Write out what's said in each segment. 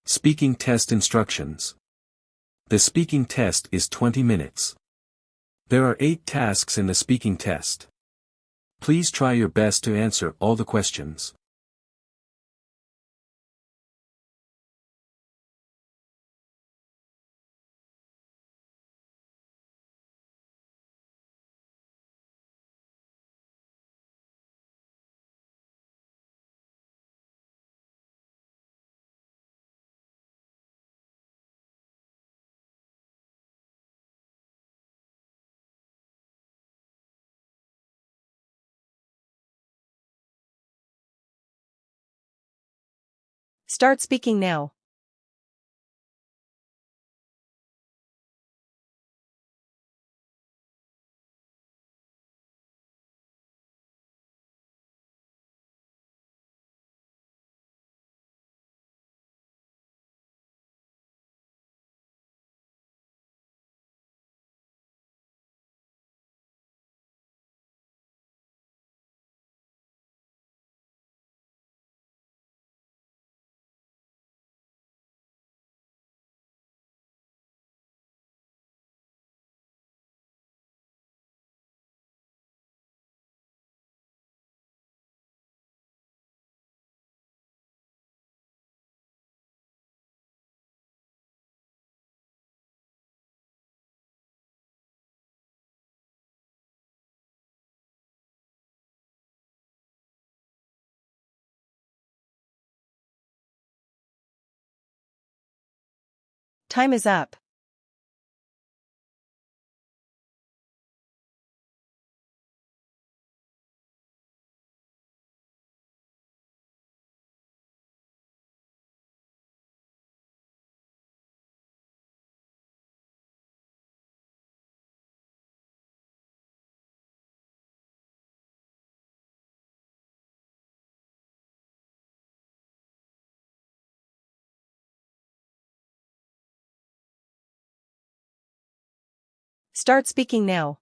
Speaking test instructions. The speaking test is 20 minutes. There are 8 tasks in the speaking test. Please try your best to answer all the questions. Start speaking now. Time is up. Start speaking now.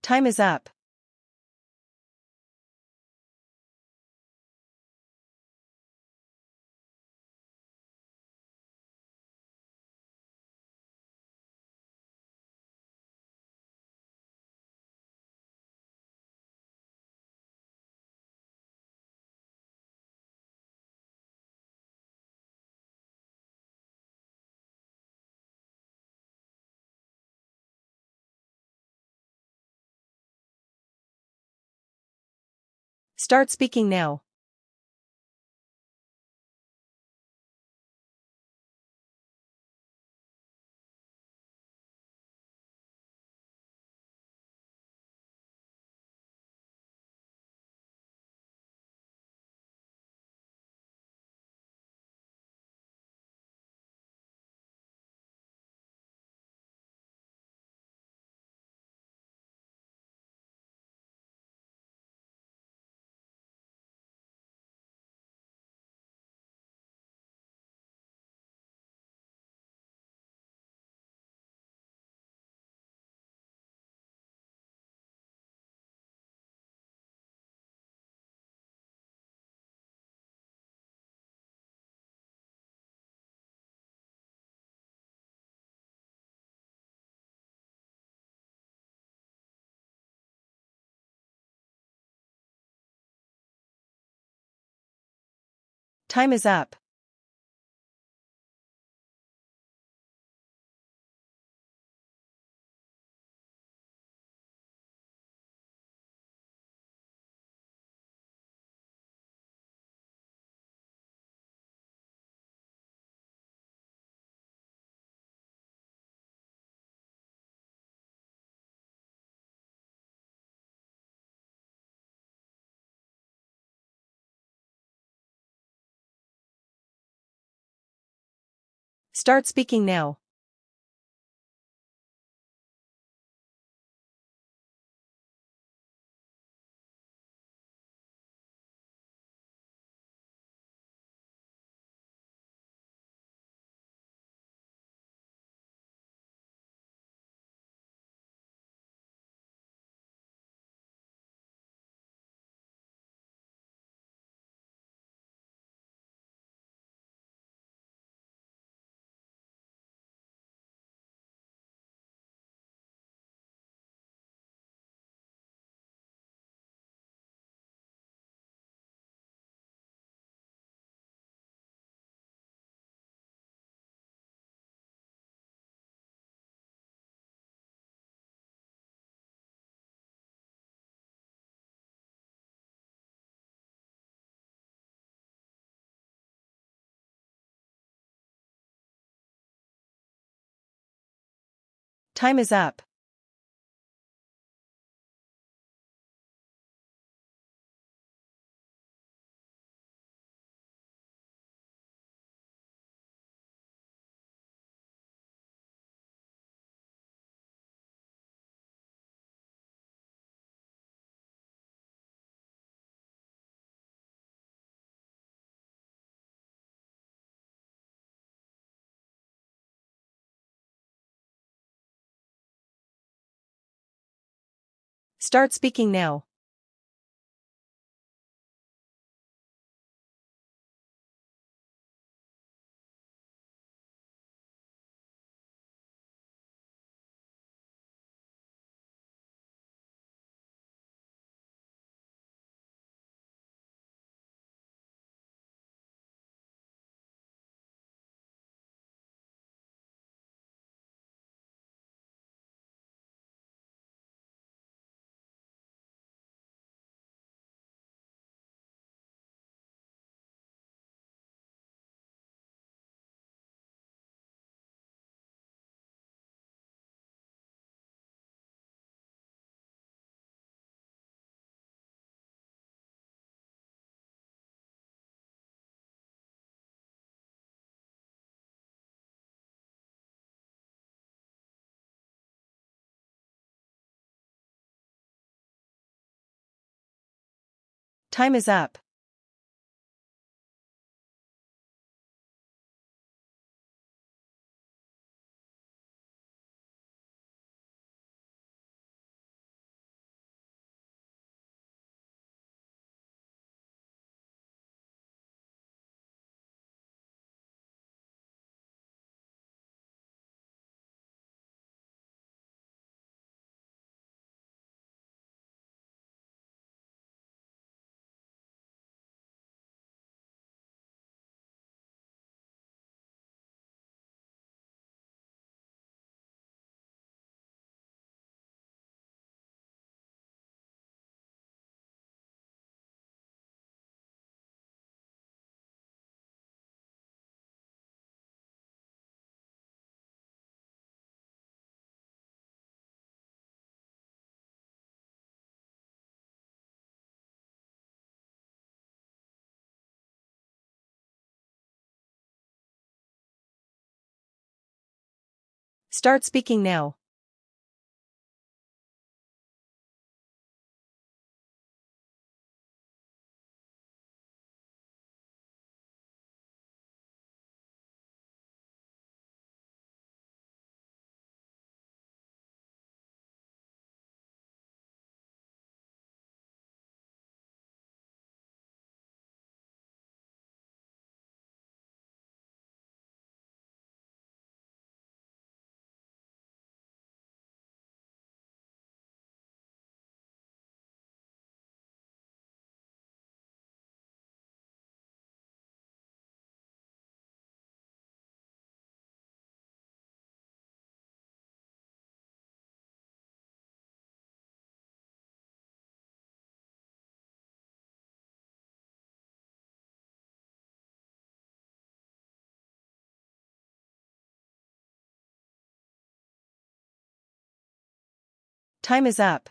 Time is up. Start speaking now. Time is up. Start speaking now. Time is up. Start speaking now. Time is up. Start speaking now. Time is up.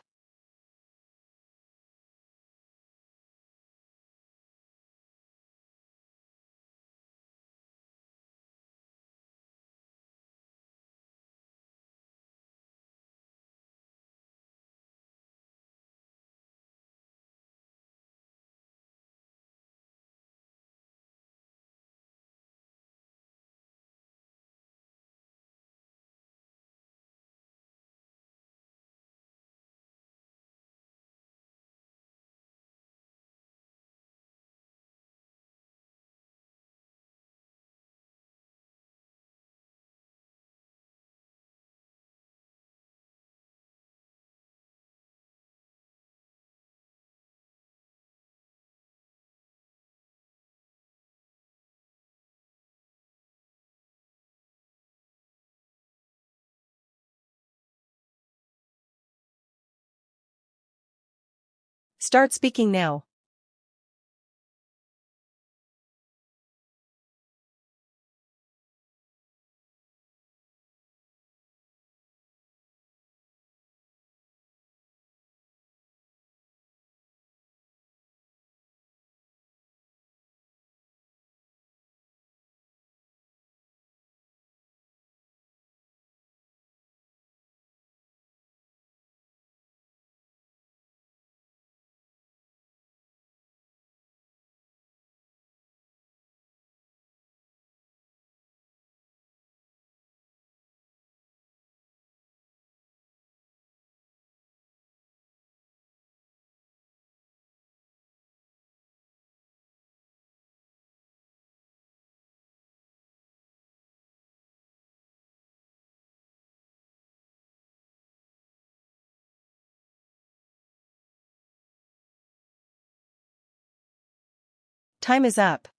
Start speaking now. Time is up.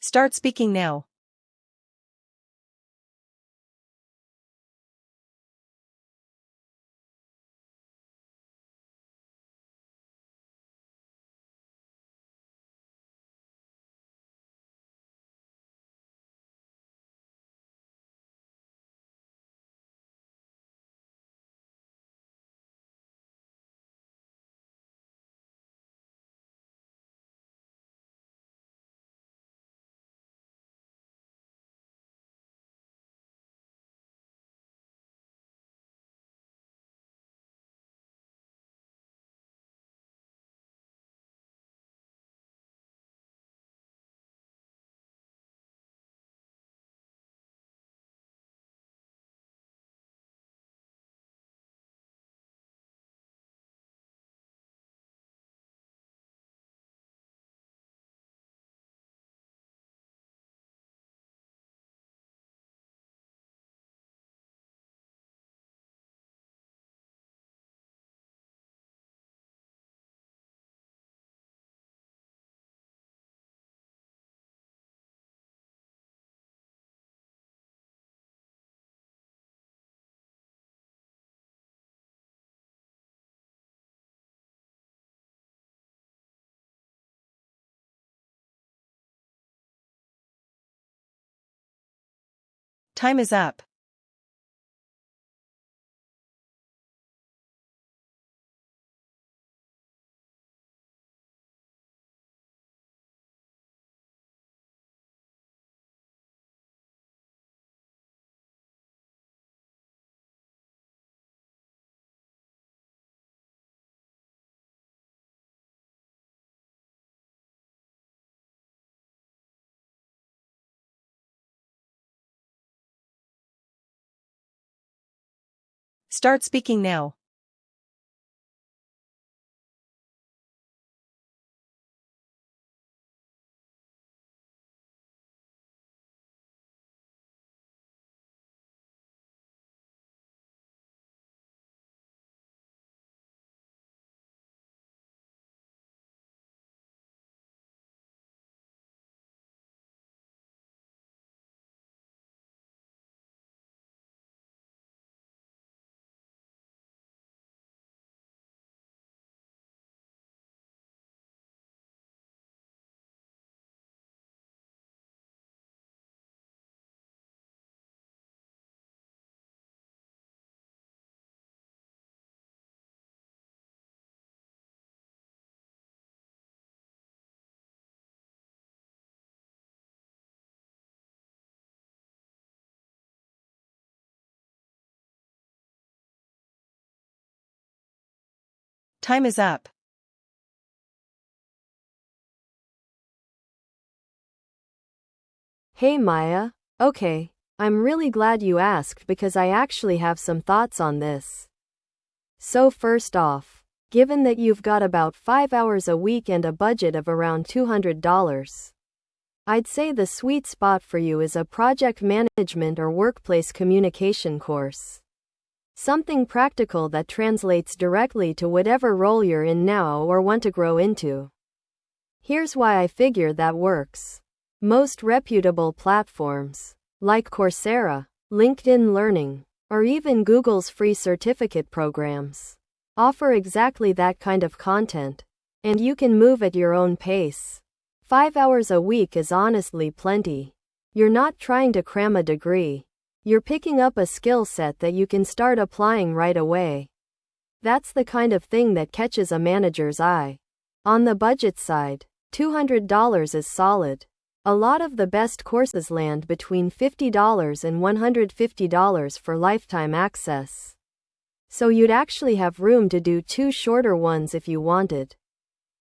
Start speaking now. Time is up. Start speaking now. Time is up. Hey Maya, okay, I'm really glad you asked because I actually have some thoughts on this. So first off, given that you've got about 5 hours a week and a budget of around $200, I'd say the sweet spot for you is a project management or workplace communication course. Something practical that translates directly to whatever role you're in now or want to grow into. Here's why I figure that works. Most reputable platforms, like Coursera, LinkedIn Learning, or even Google's free certificate programs, offer exactly that kind of content, and you can move at your own pace. 5 hours a week is honestly plenty. You're not trying to cram a degree. You're picking up a skill set that you can start applying right away. That's the kind of thing that catches a manager's eye. On the budget side, $200 is solid. A lot of the best courses land between $50 and $150 for lifetime access. So you'd actually have room to do 2 shorter ones if you wanted.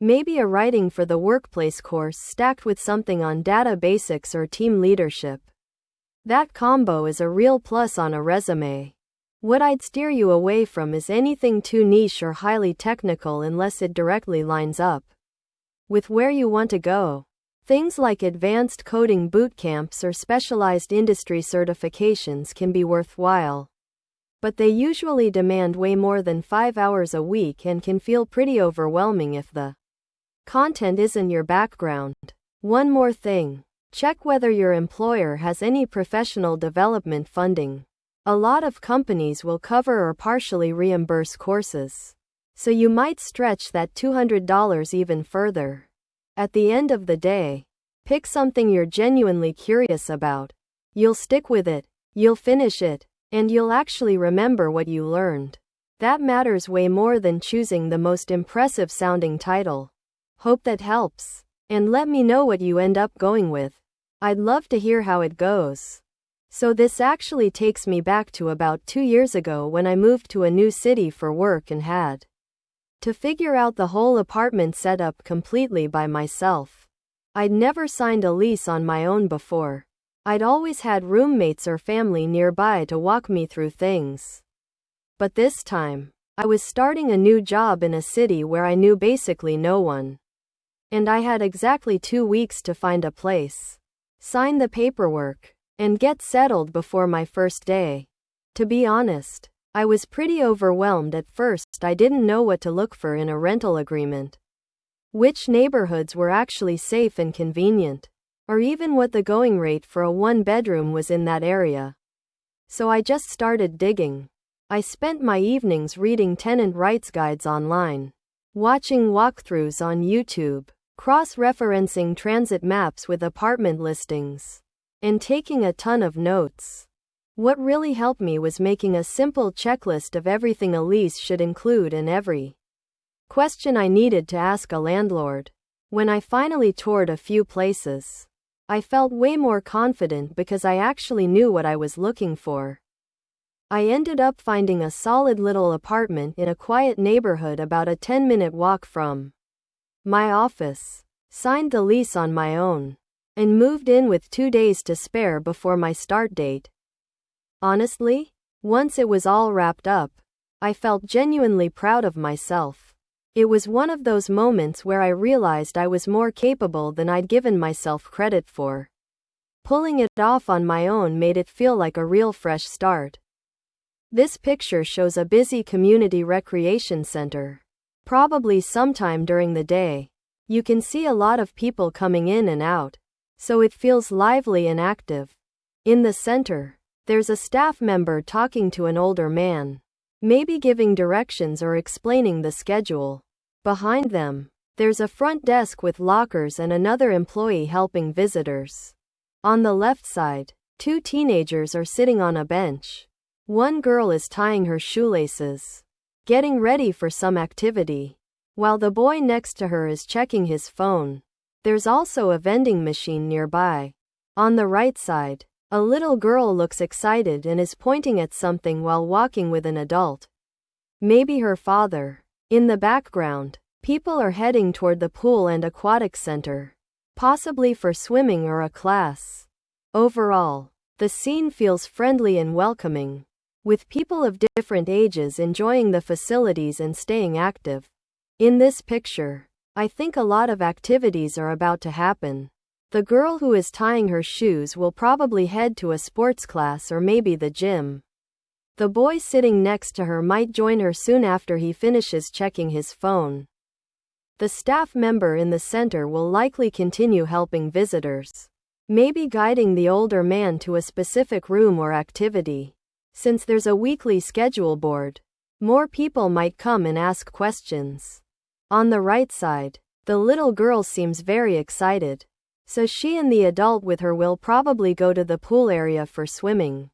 Maybe a writing for the workplace course stacked with something on data basics or team leadership. That combo is a real plus on a resume. What I'd steer you away from is anything too niche or highly technical unless it directly lines up with where you want to go. Things like advanced coding boot camps or specialized industry certifications can be worthwhile, but they usually demand way more than 5 hours a week and can feel pretty overwhelming if the content isn't your background. One more thing. Check whether your employer has any professional development funding. A lot of companies will cover or partially reimburse courses, so you might stretch that $200 even further. At the end of the day, pick something you're genuinely curious about. You'll stick with it, you'll finish it, and you'll actually remember what you learned. That matters way more than choosing the most impressive sounding title. Hope that helps. And let me know what you end up going with. I'd love to hear how it goes. So this actually takes me back to about 2 years ago when I moved to a new city for work and had to figure out the whole apartment setup completely by myself. I'd never signed a lease on my own before. I'd always had roommates or family nearby to walk me through things. But this time, I was starting a new job in a city where I knew basically no one. And I had exactly 2 weeks to find a place, sign the paperwork, and get settled before my first day. To be honest, I was pretty overwhelmed at first. I didn't know what to look for in a rental agreement, which neighborhoods were actually safe and convenient, or even what the going rate for a 1-bedroom was in that area. So I just started digging. I spent my evenings reading tenant rights guides online, watching walkthroughs on YouTube, cross-referencing transit maps with apartment listings, and taking a ton of notes. What really helped me was making a simple checklist of everything a lease should include and every question I needed to ask a landlord. When I finally toured a few places, I felt way more confident because I actually knew what I was looking for. I ended up finding a solid little apartment in a quiet neighborhood about a 10-minute walk from my office, signed the lease on my own, and moved in with 2 days to spare before my start date. Honestly, once it was all wrapped up, I felt genuinely proud of myself. It was one of those moments where I realized I was more capable than I'd given myself credit for. Pulling it off on my own made it feel like a real fresh start. This picture shows a busy community recreation center. Probably sometime during the day. You can see a lot of people coming in and out, so it feels lively and active. In the center, there's a staff member talking to an older man, maybe giving directions or explaining the schedule. Behind them, there's a front desk with lockers and another employee helping visitors. On the left side, 2 teenagers are sitting on a bench. One girl is tying her shoelaces, getting ready for some activity, while the boy next to her is checking his phone. There's also a vending machine nearby. On the right side, a little girl looks excited and is pointing at something while walking with an adult. Maybe her father. In the background, people are heading toward the pool and aquatic center, possibly for swimming or a class. Overall, the scene feels friendly and welcoming, with people of different ages enjoying the facilities and staying active. In this picture, I think a lot of activities are about to happen. The girl who is tying her shoes will probably head to a sports class or maybe the gym. The boy sitting next to her might join her soon after he finishes checking his phone. The staff member in the center will likely continue helping visitors, maybe guiding the older man to a specific room or activity. Since there's a weekly schedule board, more people might come and ask questions. On the right side, the little girl seems very excited, so she and the adult with her will probably go to the pool area for swimming.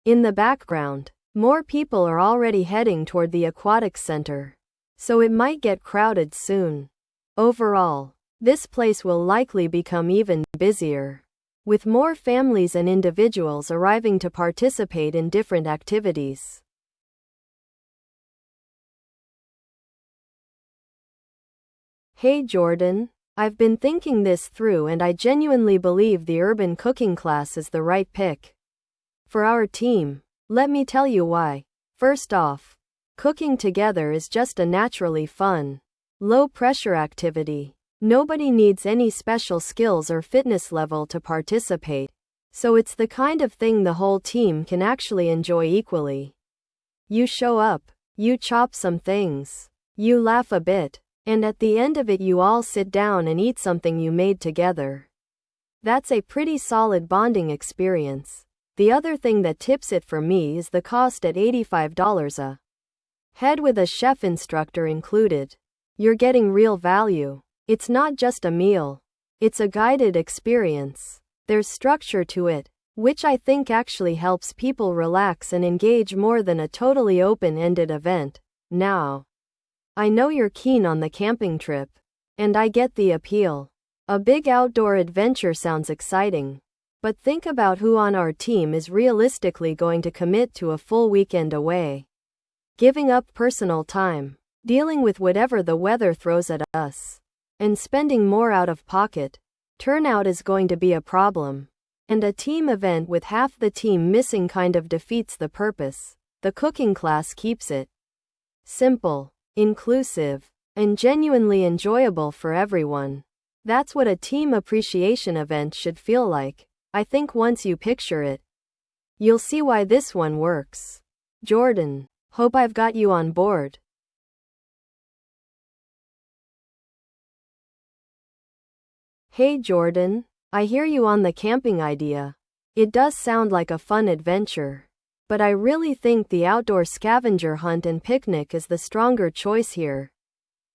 In the background, more people are already heading toward the aquatic center, so it might get crowded soon. Overall, this place will likely become even busier, with more families and individuals arriving to participate in different activities. Hey Jordan, I've been thinking this through and I genuinely believe the urban cooking class is the right pick for our team. Let me tell you why. First off, cooking together is just a naturally fun, low-pressure activity. Nobody needs any special skills or fitness level to participate, so it's the kind of thing the whole team can actually enjoy equally. You show up, you chop some things, you laugh a bit, and at the end of it you all sit down and eat something you made together. That's a pretty solid bonding experience. The other thing that tips it for me is the cost at $85 a head with a chef instructor included. You're getting real value. It's not just a meal. It's a guided experience. There's structure to it, which I think actually helps people relax and engage more than a totally open-ended event. Now, I know you're keen on the camping trip, and I get the appeal. A big outdoor adventure sounds exciting. But think about who on our team is realistically going to commit to a full weekend away. Giving up personal time, dealing with whatever the weather throws at us, and spending more out of pocket. Turnout is going to be a problem. And a team event with half the team missing kind of defeats the purpose. The cooking class keeps it simple, inclusive, and genuinely enjoyable for everyone. That's what a team appreciation event should feel like. I think once you picture it, you'll see why this one works. Jordan, hope I've got you on board. Hey Jordan, I hear you on the camping idea. It does sound like a fun adventure. But I really think the outdoor scavenger hunt and picnic is the stronger choice here.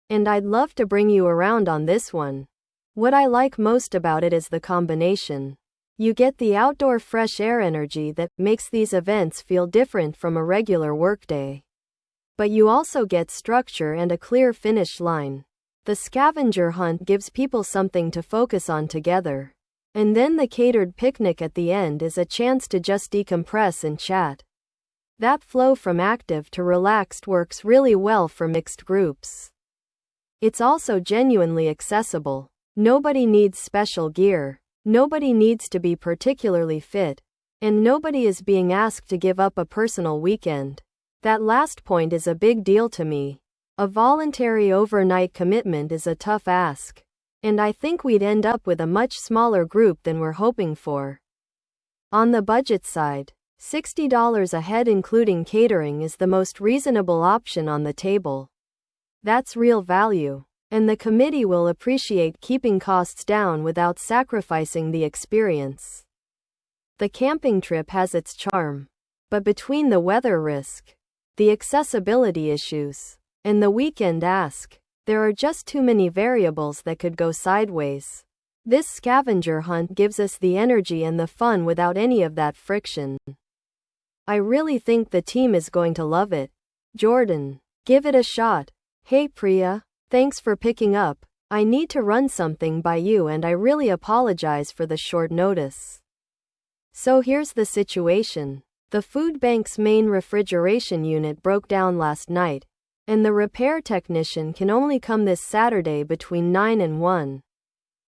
And I'd love to bring you around on this one. What I like most about it is the combination. You get the outdoor fresh air energy that makes these events feel different from a regular workday. But you also get structure and a clear finish line. The scavenger hunt gives people something to focus on together. And then the catered picnic at the end is a chance to just decompress and chat. That flow from active to relaxed works really well for mixed groups. It's also genuinely accessible. Nobody needs special gear. Nobody needs to be particularly fit. And nobody is being asked to give up a personal weekend. That last point is a big deal to me. A voluntary overnight commitment is a tough ask. And I think we'd end up with a much smaller group than we're hoping for. On the budget side, $60 a head including catering is the most reasonable option on the table. That's real value, and the committee will appreciate keeping costs down without sacrificing the experience. The camping trip has its charm, but between the weather risk, the accessibility issues, and the weekend ask, there are just too many variables that could go sideways. This scavenger hunt gives us the energy and the fun without any of that friction. I really think the team is going to love it. Jordan, give it a shot. Hey Priya, thanks for picking up. I need to run something by you and I really apologize for the short notice. So here's the situation. The food bank's main refrigeration unit broke down last night, And the repair technician can only come this Saturday between 9 and 1.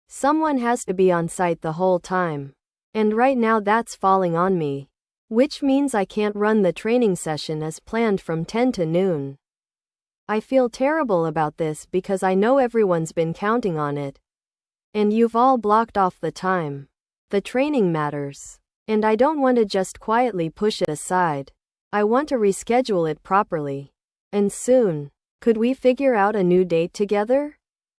Someone has to be on site the whole time. And right now that's falling on me. Which means I can't run the training session as planned from 10 to noon. I feel terrible about this because I know everyone's been counting on it. And you've all blocked off the time. The training matters. And I don't want to just quietly push it aside. I want to reschedule it properly. And soon. Could we figure out a new date together?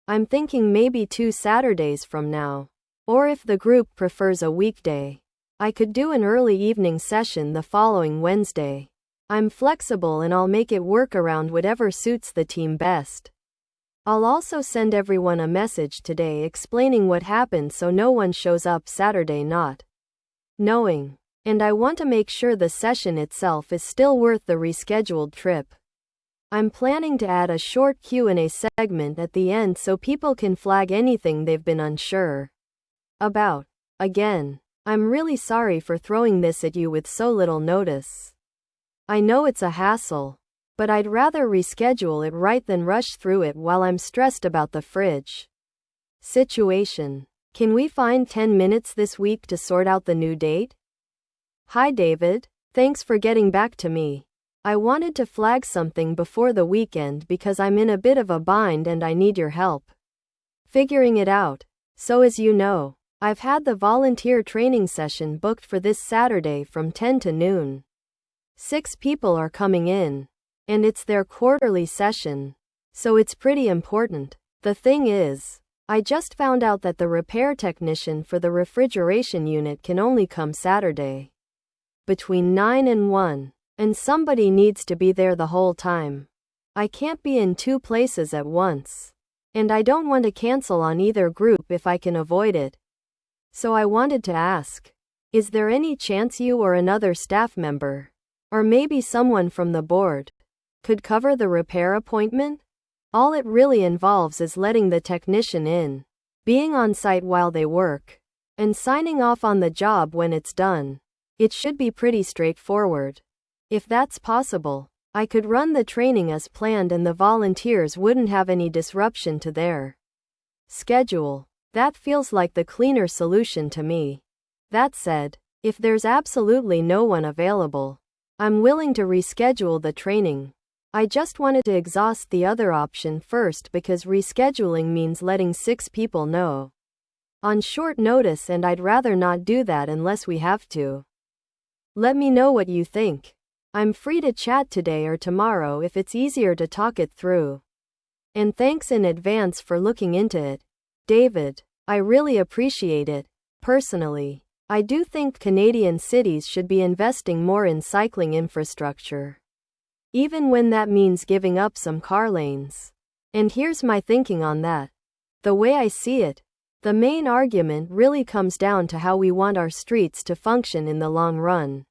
I'm thinking maybe 2 Saturdays from now. Or if the group prefers a weekday, I could do an early evening session the following Wednesday. I'm flexible and I'll make it work around whatever suits the team best. I'll also send everyone a message today explaining what happened so no one shows up Saturday not knowing. And I want to make sure the session itself is still worth the rescheduled trip. I'm planning to add a short Q&A segment at the end so people can flag anything they've been unsure about. Again, I'm really sorry for throwing this at you with so little notice. I know it's a hassle, but I'd rather reschedule it right than rush through it while I'm stressed about the fridge situation. Can we find 10 minutes this week to sort out the new date? Hi David, thanks for getting back to me. I wanted to flag something before the weekend because I'm in a bit of a bind and I need your help figuring it out. So as you know, I've had the volunteer training session booked for this Saturday from 10 to noon. 6 people are coming in. And it's their quarterly session. So it's pretty important. The thing is, I just found out that the repair technician for the refrigeration unit can only come Saturday between 9 and 1. And somebody needs to be there the whole time. I can't be in 2 places at once. And I don't want to cancel on either group if I can avoid it. So I wanted to ask, is there any chance you or another staff member, or maybe someone from the board, could cover the repair appointment? All it really involves is letting the technician in, being on site while they work, and signing off on the job when it's done. It should be pretty straightforward. If that's possible, I could run the training as planned and the volunteers wouldn't have any disruption to their schedule. That feels like the cleaner solution to me. That said, if there's absolutely no one available, I'm willing to reschedule the training. I just wanted to exhaust the other option first because rescheduling means letting 6 people know on short notice, and I'd rather not do that unless we have to. Let me know what you think. I'm free to chat today or tomorrow if it's easier to talk it through. And thanks in advance for looking into it, David. I really appreciate it. Personally, I do think Canadian cities should be investing more in cycling infrastructure, even when that means giving up some car lanes. And here's my thinking on that. The way I see it, the main argument really comes down to how we want our streets to function in the long run.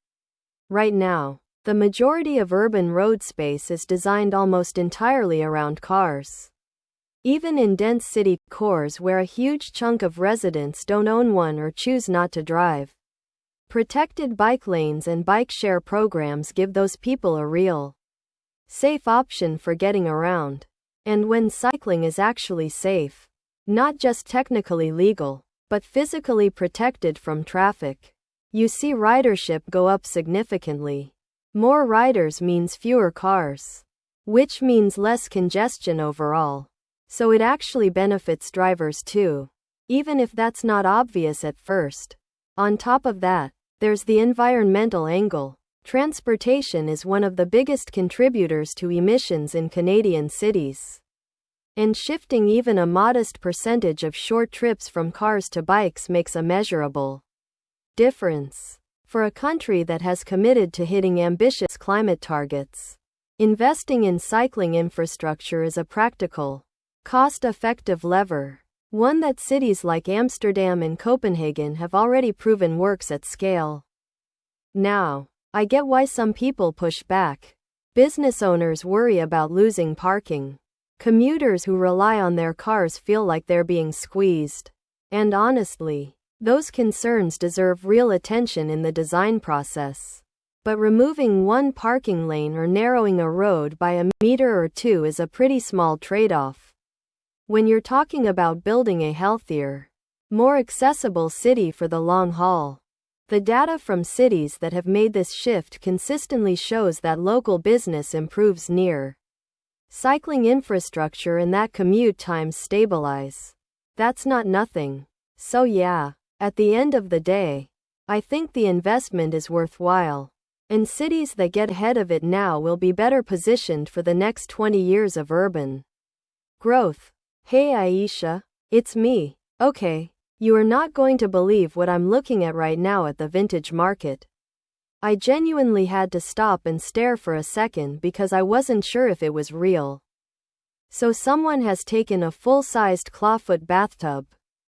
Right now, the majority of urban road space is designed almost entirely around cars. Even in dense city cores where a huge chunk of residents don't own one or choose not to drive, protected bike lanes and bike share programs give those people a real, safe option for getting around. And when cycling is actually safe, not just technically legal, but physically protected from traffic, you see ridership go up significantly. More riders means fewer cars, which means less congestion overall. So it actually benefits drivers too, even if that's not obvious at first. On top of that, there's the environmental angle. Transportation is one of the biggest contributors to emissions in Canadian cities. And shifting even a modest percentage of short trips from cars to bikes makes a measurable difference. For a country that has committed to hitting ambitious climate targets, investing in cycling infrastructure is a practical, cost-effective lever, one that cities like Amsterdam and Copenhagen have already proven works at scale. Now, I get why some people push back. Business owners worry about losing parking. Commuters who rely on their cars feel like they're being squeezed. And honestly, those concerns deserve real attention in the design process. But removing one parking lane or narrowing a road by a meter or two is a pretty small trade-off. When you're talking about building a healthier, more accessible city for the long haul. The data from cities that have made this shift consistently shows that local business improves near cycling infrastructure and that commute times stabilize. That's not nothing. So yeah, at the end of the day, I think the investment is worthwhile. And cities that get ahead of it now will be better positioned for the next 20 years of urban growth. Hey Aisha, it's me. Okay, you are not going to believe what I'm looking at right now at the vintage market. I genuinely had to stop and stare for a second because I wasn't sure if it was real. So someone has taken a full-sized clawfoot bathtub,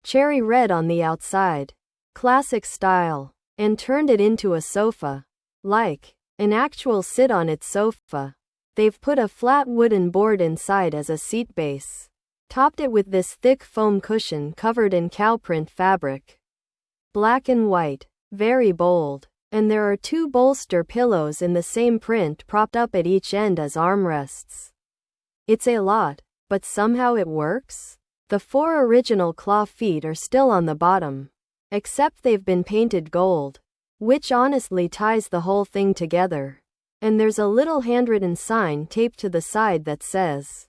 cherry red on the outside, classic style, and turned it into a sofa. Like an actual sit-on-it sofa. They've put a flat wooden board inside as a seat base. Topped it with this thick foam cushion covered in cow print fabric. Black and white. Very bold. And there are 2 bolster pillows in the same print propped up at each end as armrests. It's a lot, but somehow it works? The 4 original claw feet are still on the bottom. Except they've been painted gold. Which honestly ties the whole thing together. And there's a little handwritten sign taped to the side that says,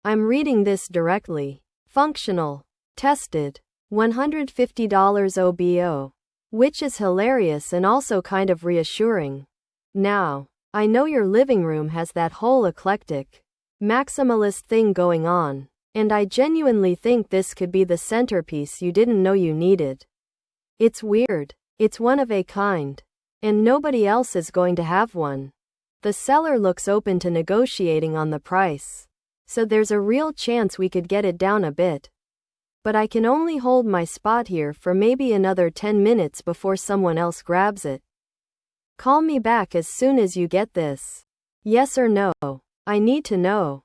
I'm reading this directly. Functional. Tested. $150 OBO. Which is hilarious and also kind of reassuring. Now, I know your living room has that whole eclectic, maximalist thing going on, and I genuinely think this could be the centerpiece you didn't know you needed. It's weird. It's one of a kind. And nobody else is going to have one. The seller looks open to negotiating on the price. So there's a real chance we could get it down a bit. But I can only hold my spot here for maybe another 10 minutes before someone else grabs it. Call me back as soon as you get this. Yes or no? I need to know.